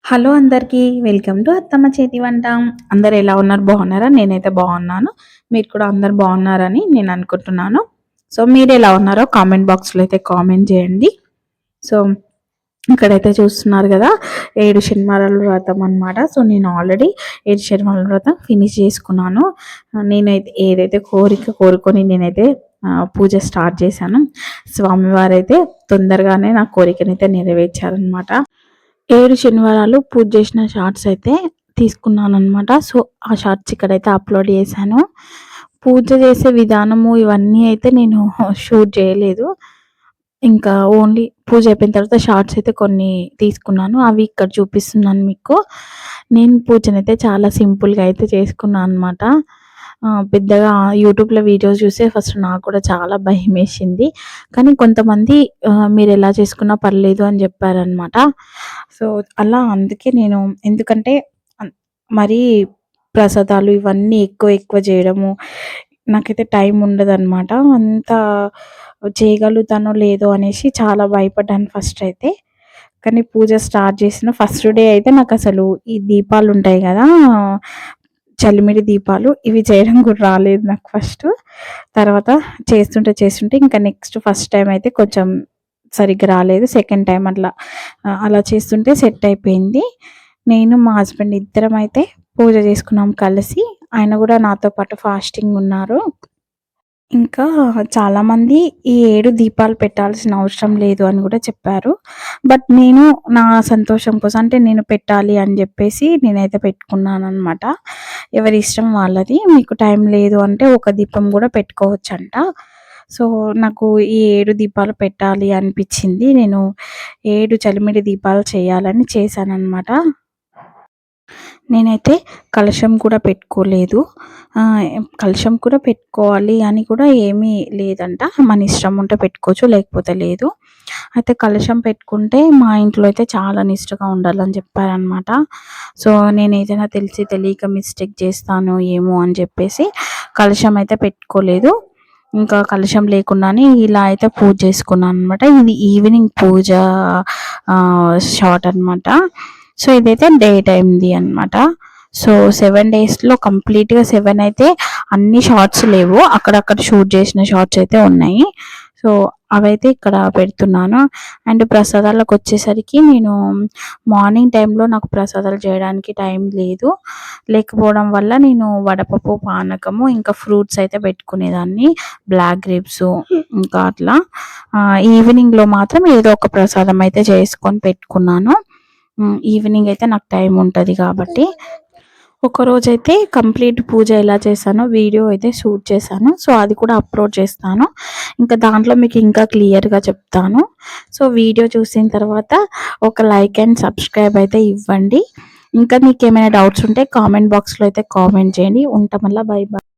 Hello అందరికీ welcome to అత్తమ్మ చేతి వంట. అందరు ఎలా ఉన్నారు? బాగున్నారా? నేనైతే బాగున్నాను. మీరు కూడా అందరు బాగున్నారని నేను అనుకుంటున్నాను. సో మీరు ఎలా ఉన్నారో కామెంట్ బాక్స్లో అయితే కామెంట్ చేయండి. సో ఇక్కడైతే చూస్తున్నారు కదా, 7 శనివారాల వ్రతం అనమాట. సో నేను ఆల్రెడీ 7 శనివారాల వ్రతం ఫినిష్ చేసుకున్నాను. నేనైతే ఏదైతే కోరుకొని నేనైతే పూజ స్టార్ట్ చేశాను. స్వామివారైతే తొందరగానే నా కోరికనైతే నెరవేర్చారనమాట. 7 శనివారాలు పూజ చేసిన షార్ట్స్ అయితే తీసుకున్నాననమాట. సో ఆ షార్ట్స్ ఇక్కడైతే అప్లోడ్ చేశాను. పూజ చేసే విధానము ఇవన్నీ అయితే నేను షూట్ చేయలేదు. ఇంకా ఓన్లీ పూజ అయిపోయిన తర్వాత షార్ట్స్ అయితే కొన్ని తీసుకున్నాను. అవి ఇక్కడ చూపిస్తున్నాను మీకు. నేను పూజనైతే చాలా సింపుల్గా అయితే చేసుకున్నాను అనమాట. పెద్దగా యూట్యూబ్లో వీడియోస్ చూస్తే ఫస్ట్ నాకు కూడా చాలా భయం వేసింది. కానీ కొంతమంది మీరు ఎలా చేసుకున్నా పర్లేదు అని చెప్పారనమాట. సో అలా అందుకే నేను, ఎందుకంటే మరీ ప్రసాదాలు ఇవన్నీ ఎక్కువ చేయడము నాకైతే టైం ఉండదన్నమాట. అంత చేయగలుగుతానో లేదో అనేసి చాలా భయపడ్డాను ఫస్ట్ అయితే. కానీ పూజ స్టార్ట్ చేసిన ఫస్ట్ డే అయితే నాకు అసలు ఈ దీపాలు ఉంటాయి కదా, చలిమిడి దీపాలు, ఇవి చేయడం కూడా రాలేదు నాకు ఫస్ట్. తర్వాత చేస్తుంటే ఇంకా నెక్స్ట్ ఫస్ట్ టైం అయితే కొంచెం సరిగ్గా రాలేదు. సెకండ్ టైం అలా చేస్తుంటే సెట్ అయిపోయింది. నేను మా హస్బెండ్ ఇద్దరం అయితే పూజ చేసుకున్నాం కలిసి. ఆయన కూడా నాతో పాటు ఫాస్టింగ్ ఉన్నారు. ఇంకా చాలామంది ఈ 7 దీపాలు పెట్టాల్సిన అవసరం లేదు అని కూడా చెప్పారు. బట్ నేను నా సంతోషం కోసం, అంటే నేను పెట్టాలి అని చెప్పేసి నేనైతే పెట్టుకున్నాననమాట. ఎవరి ఇష్టం వాళ్ళది. మీకు టైం లేదు అంటే ఒక దీపం కూడా పెట్టుకోవచ్చంట. సో నాకు ఈ 7 దీపాలు పెట్టాలి అనిపించింది. నేను 7 చలిమిడి దీపాలు చేయాలని చేశాననమాట. నేనైతే కలశం కూడా పెట్టుకోలేదు. కలశం కూడా పెట్టుకోవాలి అని కూడా ఏమీ లేదంట. మన ఇష్టం ఉంటే పెట్టుకోవచ్చు, లేకపోతే లేదు. అయితే కలశం పెట్టుకుంటే మా ఇంట్లో అయితే చాలా నిష్టగా ఉండాలని చెప్పారనమాట. సో నేను ఏదైనా తెలిసి తెలియక మిస్టేక్ చేస్తాను ఏమో అని చెప్పేసి కలశం అయితే పెట్టుకోలేదు. ఇంకా కలశం లేకుండానే ఇలా అయితే పూజ చేసుకున్నాను అనమాట. ఇది ఈవినింగ్ పూజ షార్ట్ అనమాట. సో ఇదైతే డే టైంది అనమాట. సో 7 డేస్లో కంప్లీట్గా 7 అయితే అన్ని షార్ట్స్ లేవు, అక్కడక్కడ షూట్ చేసిన షార్ట్స్ అయితే ఉన్నాయి. సో అవైతే ఇక్కడ పెడుతున్నాను. అండ్ ప్రసాదాలకు వచ్చేసరికి నేను మార్నింగ్ టైంలో నాకు ప్రసాదాలు చేయడానికి టైం లేకపోవడం వల్ల నేను వడపప్పు, పానకము, ఇంకా ఫ్రూట్స్ అయితే పెట్టుకునేదాన్ని, బ్లాక్ గ్రేప్స్ ఇంకా అట్లా. ఈవినింగ్లో మాత్రం ఏదో ఒక ప్రసాదం అయితే చేసుకొని పెట్టుకున్నాను. ఈవినింగ్ అయితే నాకు టైం ఉంటుంది కాబట్టి. ఒకరోజైతే కంప్లీట్ పూజ ఎలా చేశానో వీడియో అయితే షూట్ చేశాను. సో అది కూడా అప్లోడ్ చేస్తాను. ఇంకా దాంట్లో మీకు ఇంకా క్లియర్గా చెప్తాను. సో వీడియో చూసిన తర్వాత ఒక లైక్ అండ్ సబ్స్క్రైబ్ అయితే ఇవ్వండి. ఇంకా మీకు ఏమైనా డౌట్స్ ఉంటే కామెంట్ బాక్స్లో అయితే కామెంట్ చేయండి. ఉంటాం. Bye bye.